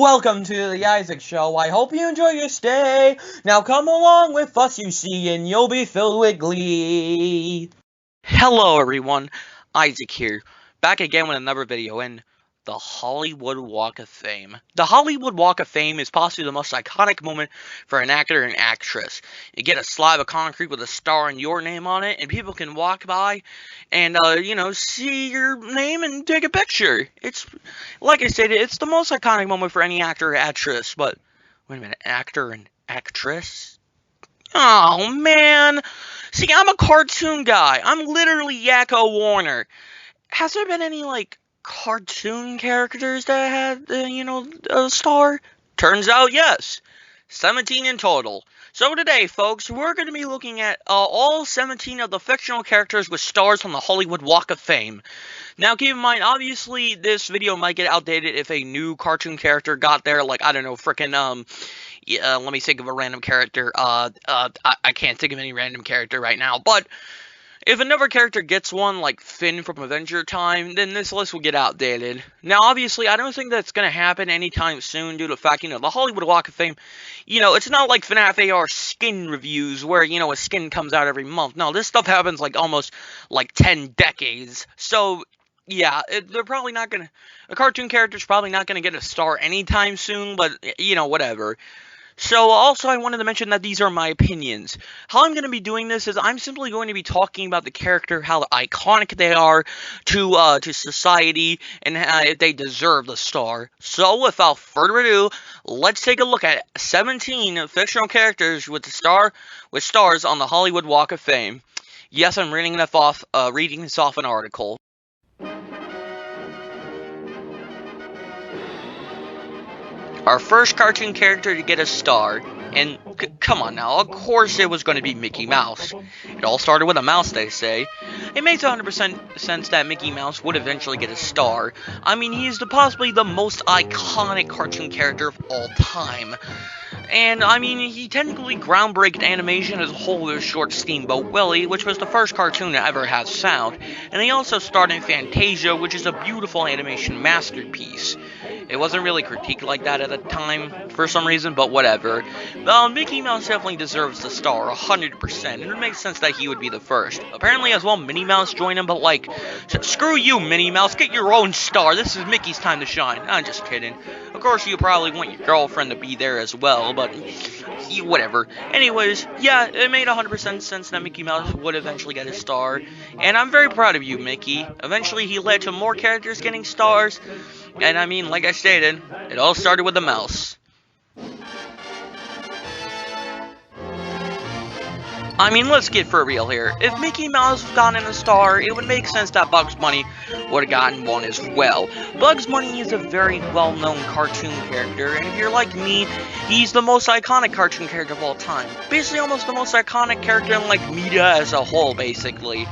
Welcome to the Isaac Show. I hope you enjoy your stay. Now come along with us, you see, and you'll be filled with glee. Hello everyone, Isaac here, back again with another video in the Hollywood Walk of Fame. The Hollywood Walk of Fame is possibly the most iconic moment for an actor and actress. You get a slab of concrete with a star and your name on it, and people can walk by and, see your name and take a picture. It's, like I said, it's the most iconic moment for any actor or actress, but, wait a minute, actor and actress? Oh, man. See, I'm a cartoon guy. I'm literally Yakko Warner. Has there been any, cartoon characters that had, a star? Turns out, yes. 17 in total. So today, folks, we're going to be looking at all 17 of the fictional characters with stars on the Hollywood Walk of Fame. Now, keep in mind, obviously, this video might get outdated if a new cartoon character got there, like, I don't know, frickin', let me think of a random character. I can't think of any random character right now, but if another character gets one, like Finn from Avenger Time, then this list will get outdated. Now, obviously, I don't think that's going to happen anytime soon due to the fact, the Hollywood Walk of Fame, it's not like FNAF AR skin reviews where, a skin comes out every month. No, this stuff happens, almost, 10 decades. So, yeah, they're probably not going to, a cartoon character's probably not going to get a star anytime soon, but, whatever. So, also, I wanted to mention that these are my opinions. How I'm going to be doing this is I'm simply going to be talking about the character, how iconic they are to society, and if they deserve the star. So, without further ado, let's take a look at 17 fictional characters with stars on the Hollywood Walk of Fame. Yes, I'm reading this off an article. Our first cartoon character to get a star, and come on now, of course it was going to be Mickey Mouse. It all started with a mouse, they say. It makes 100% sense that Mickey Mouse would eventually get a star. I mean, he is possibly the most iconic cartoon character of all time. And, I mean, he technically groundbreaking animation as a whole with his short Steamboat Willie, which was the first cartoon to ever have sound. And he also starred in Fantasia, which is a beautiful animation masterpiece. It wasn't really critiqued like that at the time, for some reason, but whatever. Mickey Mouse definitely deserves the star, 100%, and it makes sense that he would be the first. Apparently, as well, Minnie Mouse joined him, but screw you, Minnie Mouse, get your own star, this is Mickey's time to shine. I'm just kidding. Of course, you probably want your girlfriend to be there as well, but whatever. Anyways, yeah, it made 100% sense that Mickey Mouse would eventually get a star, and I'm very proud of you, Mickey. Eventually, he led to more characters getting stars, and I mean, like I stated, it all started with the mouse. I mean, let's get for real here. If Mickey Mouse gotten a star, it would make sense that Bugs Bunny would have gotten one as well. Bugs Bunny is a very well-known cartoon character, and if you're like me, he's the most iconic cartoon character of all time. Basically, almost the most iconic character in, media as a whole, basically.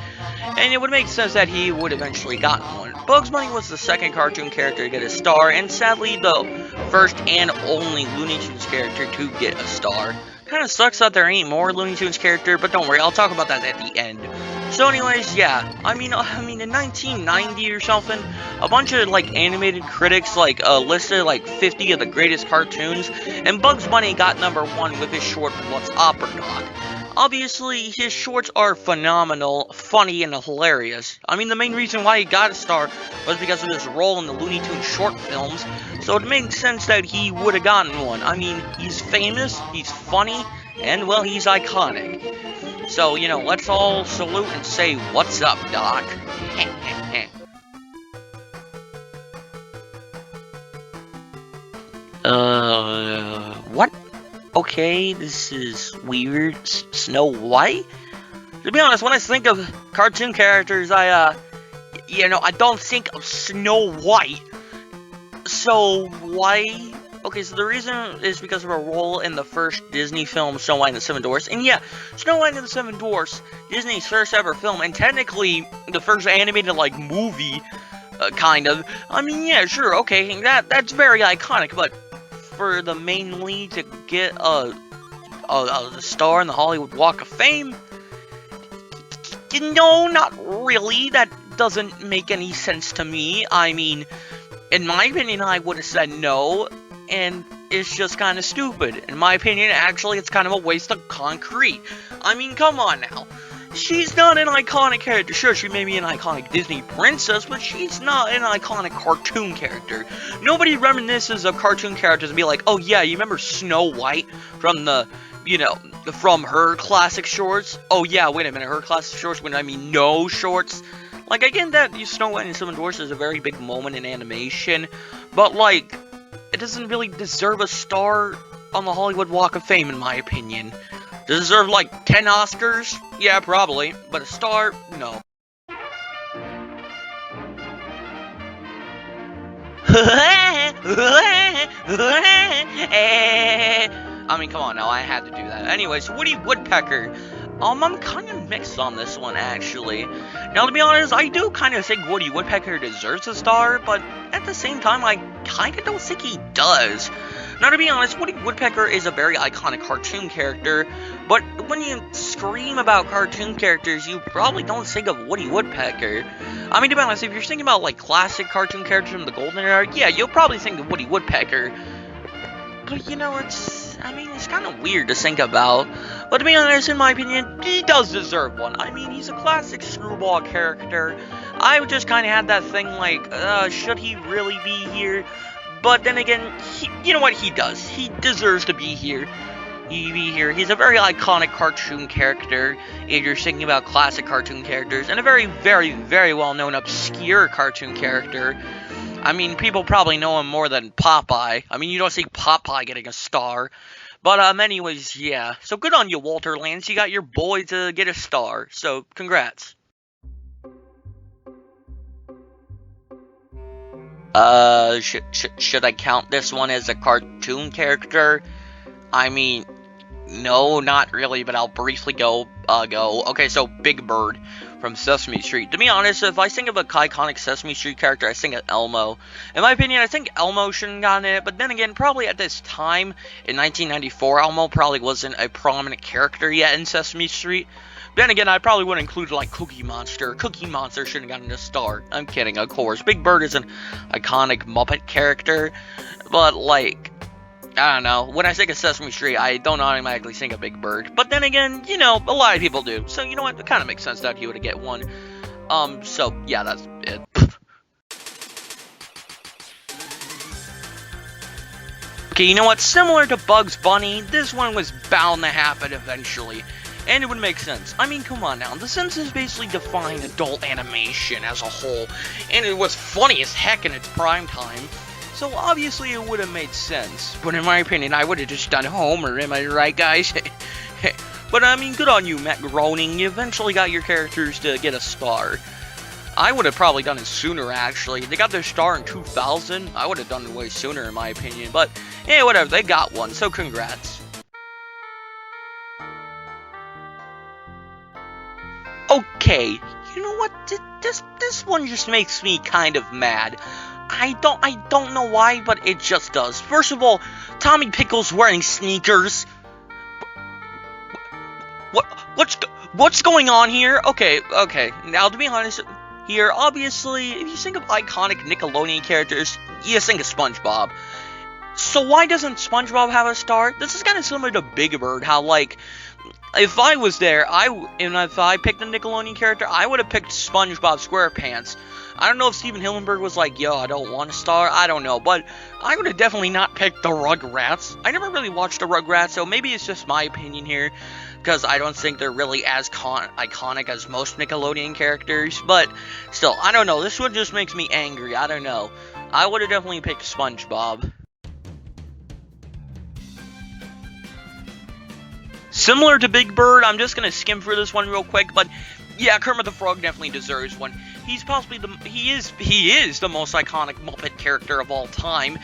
And it would make sense that he would eventually gotten one. Bugs Bunny was the second cartoon character to get a star, and sadly, the first and only Looney Tunes character to get a star. Kind of sucks that there ain't more Looney Tunes character, but don't worry, I'll talk about that at the end. So anyways, yeah, I mean, in 1990 or something, a bunch of, animated critics, listed, 50 of the greatest cartoons, and Bugs Bunny got number 1 with his short, What's Opera Doc. Obviously, his shorts are phenomenal, funny, and hilarious. I mean, the main reason why he got a star was because of his role in the Looney Tunes short films, so it makes sense that he would have gotten one. I mean, he's famous, he's funny, and, well, he's iconic. So, let's all salute and say, "What's up, Doc?" What? Okay, this is weird. Snow White? To be honest, when I think of cartoon characters, I don't think of Snow White. So, why? Okay, so the reason is because of her role in the first Disney film, Snow White and the Seven Dwarfs. And yeah, Snow White and the Seven Dwarfs, Disney's first ever film, and technically the first animated, movie, kind of. I mean, yeah, sure, okay, that's very iconic, but for the main lead to get a star in the Hollywood Walk of Fame? No, not really. That doesn't make any sense to me. I mean, in my opinion, I would have said no. and it's just kind of stupid. In my opinion, actually, it's kind of a waste of concrete. I mean, come on now. She's not an iconic character. Sure, she may be an iconic Disney princess, but she's not an iconic cartoon character. Nobody reminisces of cartoon characters and be like, oh yeah, you remember Snow White from the, from her classic shorts? Oh yeah, wait a minute, her classic shorts when I mean no shorts? Like, again, that Snow White and Seven Dwarfs is a very big moment in animation, but, like, it doesn't really deserve a star on the Hollywood Walk of Fame, in my opinion. Does it deserve, like, 10 Oscars? Yeah, probably. But a star? No. I mean, come on now, I had to do that. Anyways, Woody Woodpecker. I'm kind of mixed on this one, actually. Now, to be honest, I do kind of think Woody Woodpecker deserves a star, but at the same time, I kind of don't think he does. Now, to be honest, Woody Woodpecker is a very iconic cartoon character, but when you scream about cartoon characters, you probably don't think of Woody Woodpecker. I mean, to be honest, if you're thinking about, like, classic cartoon characters from the Golden Era, yeah, you'll probably think of Woody Woodpecker. But, it's kind of weird to think about. But to be honest, in my opinion, he does deserve one. I mean, he's a classic screwball character. I just kind of had that thing like, should he really be here? But then again, you know what? He does. He deserves to be here. He's a very iconic cartoon character, if you're thinking about classic cartoon characters, and a very, very, very well-known obscure cartoon character. I mean, people probably know him more than Popeye. I mean, you don't see Popeye getting a star. But, anyways, yeah. So, good on you, Walter Lance. You got your boy to get a star. So, congrats. Should I count this one as a cartoon character? I mean, no, not really, but I'll briefly go. Okay, so, Big Bird from Sesame Street. To be honest, if I think of a iconic Sesame Street character, I think of Elmo. In my opinion, I think Elmo shouldn't have gotten it, but then again, probably at this time, in 1994, Elmo probably wasn't a prominent character yet in Sesame Street. Then again, I probably would include, like, Cookie Monster. Cookie Monster shouldn't have gotten a star. I'm kidding, of course. Big Bird is an iconic Muppet character, but, like, I don't know. When I think of Sesame Street, I don't automatically think of Big Bird. But then again, a lot of people do. So, you know what? It kind of makes sense that he would get one. So, yeah, that's it. Okay, you know what? Similar to Bugs Bunny, this one was bound to happen eventually. And it would make sense. I mean, come on now. The Simpsons basically defined adult animation as a whole. And it was funny as heck in its prime time. So obviously it would have made sense, but in my opinion, I would have just done Homer, am I right, guys? But I mean, good on you, Matt Groening, you eventually got your characters to get a star. I would have probably done it sooner, actually. They got their star in 2000, I would have done it way sooner, in my opinion, but, yeah, whatever, they got one, so congrats. Okay, you know what, this one just makes me kind of mad. I don't know why, but it just does. First of all, Tommy Pickles wearing sneakers. What's going on here? Okay. Now, to be honest, here, obviously, if you think of iconic Nickelodeon characters, you think of SpongeBob. So why doesn't SpongeBob have a star? This is kind of similar to Big Bird, how, like, if I was there, if I picked a Nickelodeon character, I would have picked SpongeBob SquarePants. I don't know if Steven Hillenburg was like, yo, I don't want a star, I don't know, but I would have definitely not picked the Rugrats. I never really watched the Rugrats, so maybe it's just my opinion here, because I don't think they're really as iconic as most Nickelodeon characters, but still, I don't know, this one just makes me angry, I don't know. I would have definitely picked SpongeBob. Similar to Big Bird, I'm just gonna skim through this one real quick, but yeah, Kermit the Frog definitely deserves one. He's possibly he is the most iconic Muppet character of all time,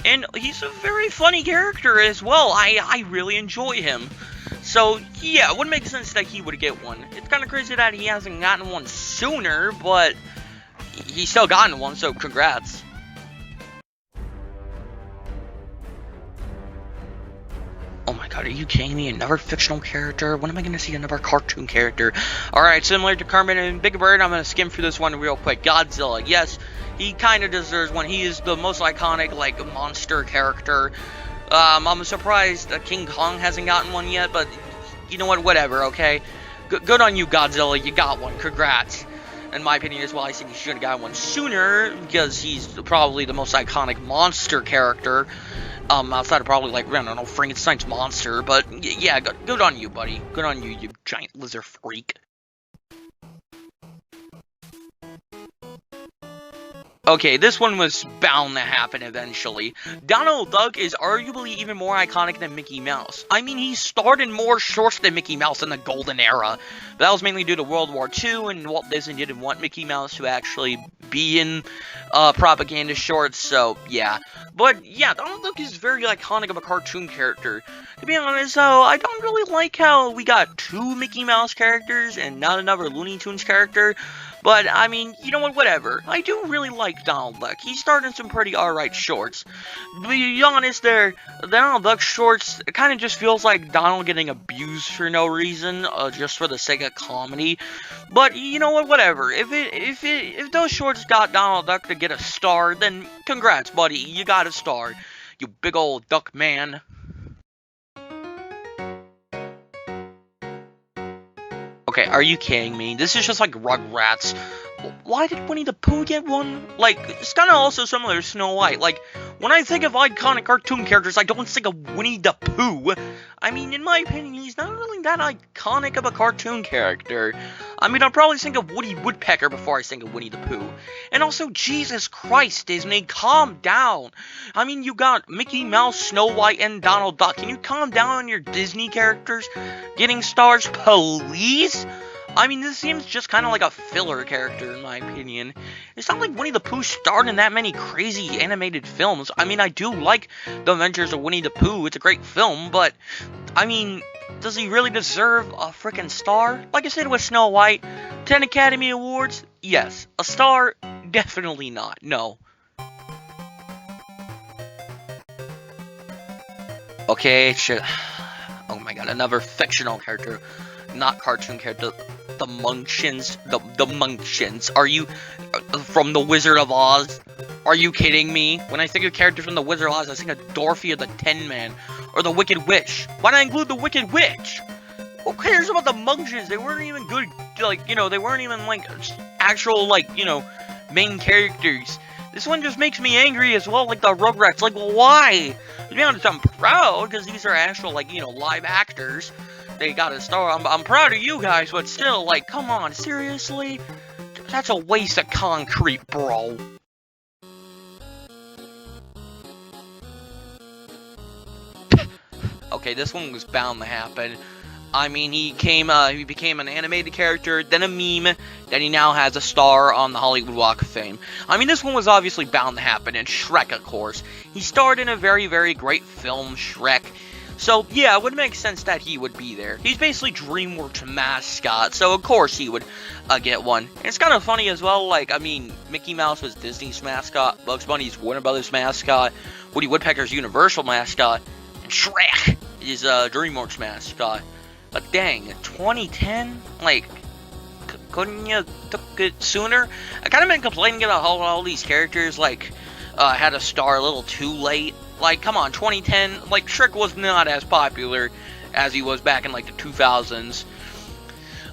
and he's a very funny character as well. I really enjoy him. So yeah, it would make sense that he would get one. It's kind of crazy that he hasn't gotten one sooner, but he's still gotten one, so congrats. Oh my god, are you kidding me? Another fictional character? When am I going to see another cartoon character? Alright, similar to Kermit and Big Bird, I'm going to skim through this one real quick. Godzilla, yes, He kind of deserves one. He is the most iconic, like, monster character. I'm surprised King Kong hasn't gotten one yet, but you know what? Whatever, okay? Good on you, Godzilla. You got one. Congrats. In my opinion as well, I think he should have gotten one sooner, because he's probably the most iconic monster character. Outside of probably, like, I don't know, Frankenstein's monster, but yeah, good on you, buddy. Good on you, you giant lizard freak. Okay, this one was bound to happen eventually. Donald Duck is arguably even more iconic than Mickey Mouse. I mean, he starred in more shorts than Mickey Mouse in the Golden Era. But that was mainly due to World War II, and Walt Disney didn't want Mickey Mouse to actually be in propaganda shorts, so yeah. But yeah, Donald Duck is very iconic of a cartoon character. To be honest, though, I don't really like how we got 2 Mickey Mouse characters and not another Looney Tunes character. But, I mean, you know what, whatever. I do really like Donald Duck. He starred in some pretty alright shorts. To be honest there, Donald Duck shorts, it kind of just feels like Donald getting abused for no reason, just for the sake of comedy. But, you know what, whatever. If those shorts got Donald Duck to get a star, then congrats, buddy. You got a star. You big old duck man. Okay, are you kidding me? This is just like Rugrats. Why did Winnie the Pooh get one? Like, it's kind of also similar to Snow White. Like, when I think of iconic cartoon characters, I don't think of Winnie the Pooh. I mean, in my opinion, he's not really that iconic of a cartoon character. I mean, I'll probably think of Woody Woodpecker before I think of Winnie the Pooh. And also, Jesus Christ, Disney, calm down. I mean, you got Mickey Mouse, Snow White, and Donald Duck. Can you calm down on your Disney characters getting stars, please? I mean, this seems just kind of like a filler character, in my opinion. It's not like Winnie the Pooh starred in that many crazy animated films. I mean, I do like The Adventures of Winnie the Pooh. It's a great film, but, I mean, does he really deserve a freaking star? Like I said with Snow White, 10 Academy Awards? Yes. A star? Definitely not. No. Okay, oh my god, another fictional character. Not cartoon character. The Munchkins. The Munchkins. Are you from The Wizard of Oz? Are you kidding me? When I think of characters from The Wizard of Oz, I think of Dorothy or the Tin Man or the Wicked Witch. Why not include the Wicked Witch? Who cares about the Munchkins? They weren't even good. Like, you know, they weren't even like actual, like, you know, main characters. This one just makes me angry as well, like the Rugrats. Like, why? To be honest, I'm proud because these are actual, like, you know, live actors. They got a star. I'm proud of you guys, but still, like, come on, seriously? That's a waste of concrete, bro. Okay, this one was bound to happen. I mean, he became an animated character, then a meme, then he now has a star on the Hollywood Walk of Fame. I mean, this one was obviously bound to happen, and Shrek, of course. He starred in a very, very great film, Shrek. So, yeah, it would make sense that he would be there. He's basically DreamWorks' mascot, so of course he would get one. And it's kind of funny as well, like, I mean, Mickey Mouse was Disney's mascot, Bugs Bunny's Warner Brothers mascot, Woody Woodpecker's Universal mascot, and Shrek is DreamWorks' mascot. But dang, 2010? Like, couldn't you took it sooner? I kind of been complaining about how all these characters, like, had a star a little too late. Like, come on, 2010, like, Shrek was not as popular as he was back in, like, the 2000s.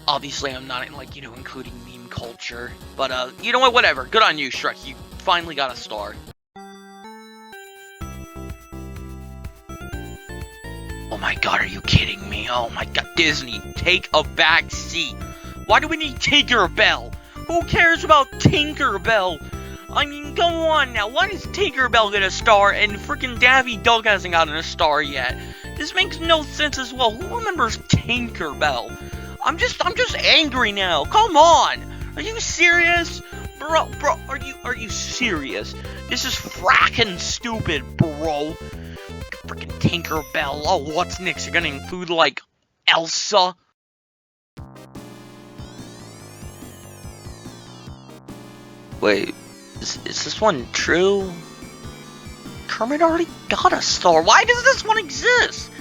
Obviously, I'm not, like, you know, including meme culture. But, you know what, whatever. Good on you, Shrek. You finally got a star. Oh my god, are you kidding me? Oh my god, Disney, take a back seat. Why do we need Tinkerbell? Who cares about Tinkerbell? I mean, go on now. Why does Tinkerbell get a star and freaking Daffy Duck hasn't gotten a star yet? This makes no sense as well. Who remembers Tinkerbell? I'm just angry now. Come on. Are you serious? Bro, are you serious? This is fracking stupid, bro. Freaking Tinkerbell. Oh, what's next? You're gonna include, like, Elsa? Wait. Is this one true? Kermit already got a star. Why does this one exist?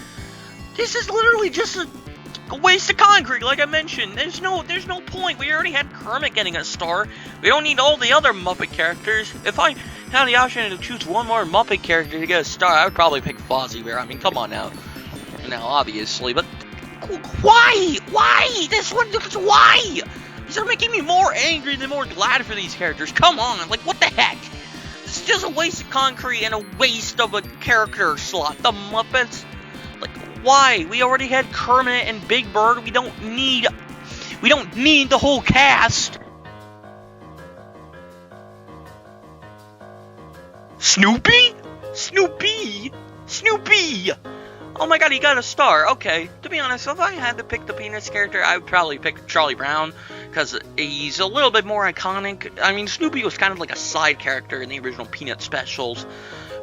This is literally just a waste of concrete, like I mentioned. There's no point. We already had Kermit getting a star. We don't need all the other Muppet characters. If I had the option to choose one more Muppet character to get a star, I would probably pick Fozzie Bear. I mean, come on now. Now, obviously, but why? Why? This one, why? These are making me more angry than more glad for these characters. Come on, like, what the heck? This is just a waste of concrete and a waste of a character slot. The Muppets? Like, why? We already had Kermit and Big Bird. We don't need the whole cast. Snoopy? Snoopy? Snoopy! Oh my god, he got a star. Okay, to be honest, if I had to pick the Peanuts character, I would probably pick Charlie Brown, because he's a little bit more iconic. I mean, Snoopy was kind of like a side character in the original Peanut specials,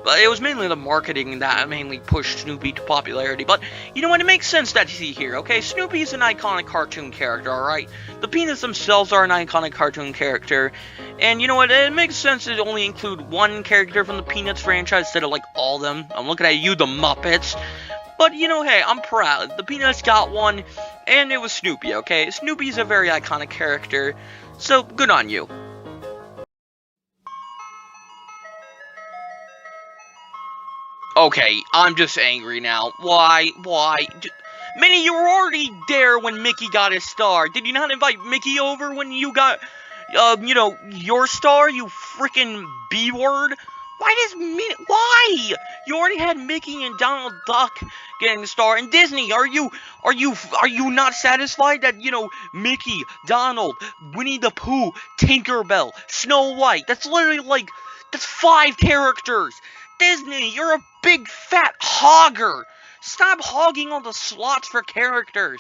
but it was mainly the marketing that mainly pushed Snoopy to popularity. But, you know what, it makes sense that he's here, okay? Snoopy's an iconic cartoon character, alright? The Peanuts themselves are an iconic cartoon character, and you know what, it makes sense to only include one character from the Peanuts franchise instead of, like, all of them. I'm looking at you, the Muppets. But, you know, hey, I'm proud. The Peanuts got one, and it was Snoopy, okay? Snoopy's a very iconic character, so good on you. Okay, I'm just angry now. Why? Minnie, you were already there when Mickey got his star. Did you not invite Mickey over when you got, you know, your star, you freaking B-word? Why? You already had Mickey and Donald Duck getting the star. And Disney, are you not satisfied that, you know, Mickey, Donald, Winnie the Pooh, Tinkerbell, Snow White, that's literally like, that's 5 characters. Disney, you're a big fat hogger. Stop hogging all the slots for characters.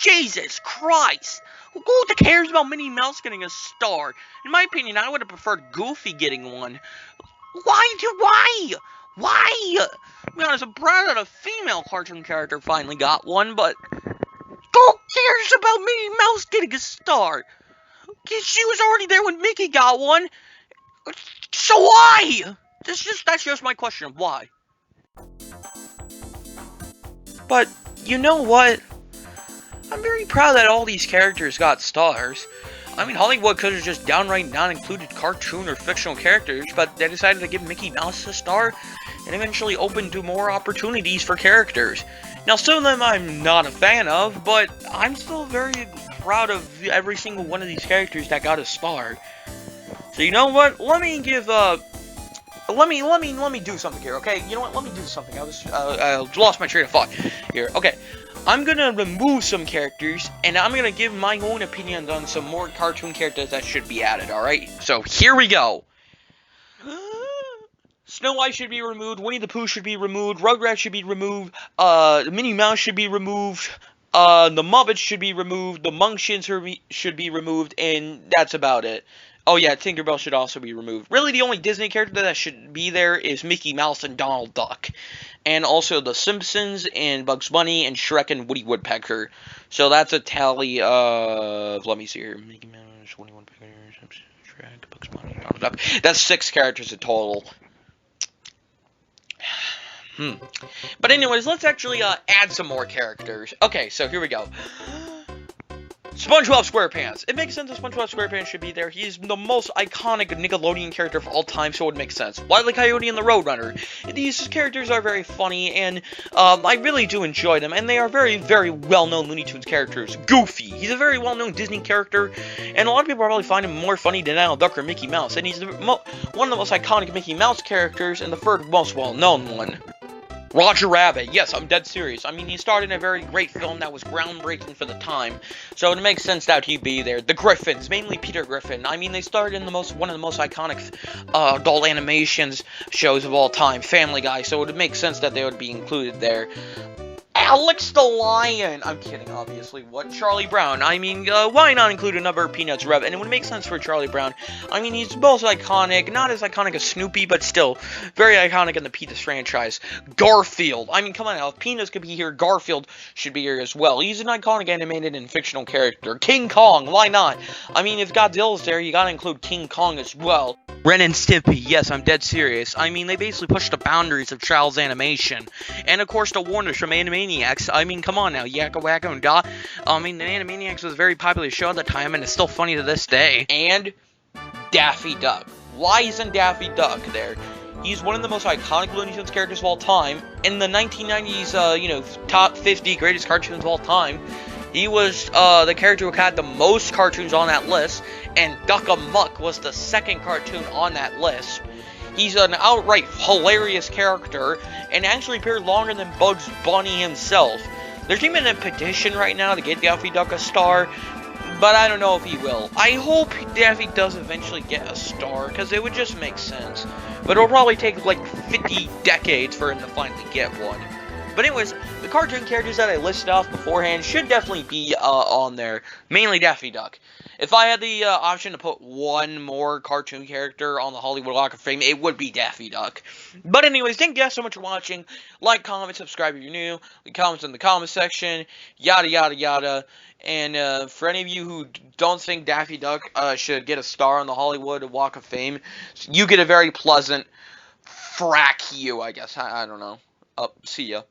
Jesus Christ. Who cares about Minnie Mouse getting a star? In my opinion, I would have preferred Goofy getting one. Why? To be honest, I'm proud that a female cartoon character finally got one, but who cares about Minnie Mouse getting a star? She was already there when Mickey got one. So why? That's just my question. Why? But you know what? I'm very proud that all these characters got stars. I mean, Hollywood could have just downright not included cartoon or fictional characters, but they decided to give Mickey Mouse a star, and eventually opened to more opportunities for characters. Now, some of them I'm not a fan of, but I'm still very proud of every single one of these characters that got a star. So you know what? Let me give let me do something here, okay? You know what? Let me do something. I lost my train of thought here. Okay. I'm gonna remove some characters, and I'm gonna give my own opinions on some more cartoon characters that should be added, alright? So, here we go! Snow White should be removed, Winnie the Pooh should be removed, Rugrats should be removed, Minnie Mouse should be removed, the Muppets should be removed, the Munchkins should be removed, and that's about it. Oh yeah, Tinkerbell should also be removed. Really, the only Disney character that should be there is Mickey Mouse and Donald Duck. And also The Simpsons, and Bugs Bunny, and Shrek, and Woody Woodpecker. So that's a tally of, let me see here, Mickey Mouse, Woody Woodpecker, Simpsons, Shrek, Bugs Bunny, Donald Duck. That's 6 characters in total. But anyways, let's actually add some more characters. Okay, so here we go. SpongeBob SquarePants. It makes sense that SpongeBob SquarePants should be there. He's the most iconic Nickelodeon character of all time, so it makes sense. Wile E. Coyote and the Roadrunner. These characters are very funny, and I really do enjoy them, and they are very, very well-known Looney Tunes characters. Goofy. He's a very well-known Disney character, and a lot of people probably find him more funny than Donald Duck or Mickey Mouse, and he's one of the most iconic Mickey Mouse characters, and the third most well-known one. Roger Rabbit. Yes, I'm dead serious. I mean, he starred in a very great film that was groundbreaking for the time, so it makes sense that he'd be there. The Griffins, mainly Peter Griffin. I mean, they starred in one of the most iconic adult animations shows of all time, Family Guy, so it would make sense that they would be included there. Alex the Lion! I'm kidding, obviously. What? Charlie Brown. I mean, why not include another Peanuts rep? And it would make sense for Charlie Brown. I mean, he's both iconic, not as iconic as Snoopy, but still very iconic in the Peanuts franchise. Garfield. I mean, come on now. If Peanuts could be here, Garfield should be here as well. He's an iconic animated and fictional character. King Kong. Why not? I mean, if Godzilla's there, you gotta include King Kong as well. Ren and Stimpy. Yes, I'm dead serious. I mean, they basically pushed the boundaries of child's animation. And, of course, the Warners from Animaniacs Animaniacs. I mean, come on now, Yakko, Wacko, and Dot. I mean, the Animaniacs was a very popular show at the time, and it's still funny to this day. And Daffy Duck. Why isn't Daffy Duck there? He's one of the most iconic Looney Tunes characters of all time. In the 1990s, top 50 greatest cartoons of all time, he was the character who had the most cartoons on that list, and Duck Amuck was the second cartoon on that list. He's an outright hilarious character, and actually appeared longer than Bugs Bunny himself. There's even a petition right now to get Daffy Duck a star, but I don't know if he will. I hope Daffy does eventually get a star, because it would just make sense. But it'll probably take like 50 decades for him to finally get one. But anyways, the cartoon characters that I listed off beforehand should definitely be on there. Mainly Daffy Duck. If I had the option to put one more cartoon character on the Hollywood Walk of Fame, it would be Daffy Duck. But anyways, thank you guys so much for watching. Like, comment, subscribe if you're new. Leave comments in the comment section. Yada, yada, yada. And for any of you who don't think Daffy Duck should get a star on the Hollywood Walk of Fame, you get a very pleasant frack you, I guess. I don't know. See ya.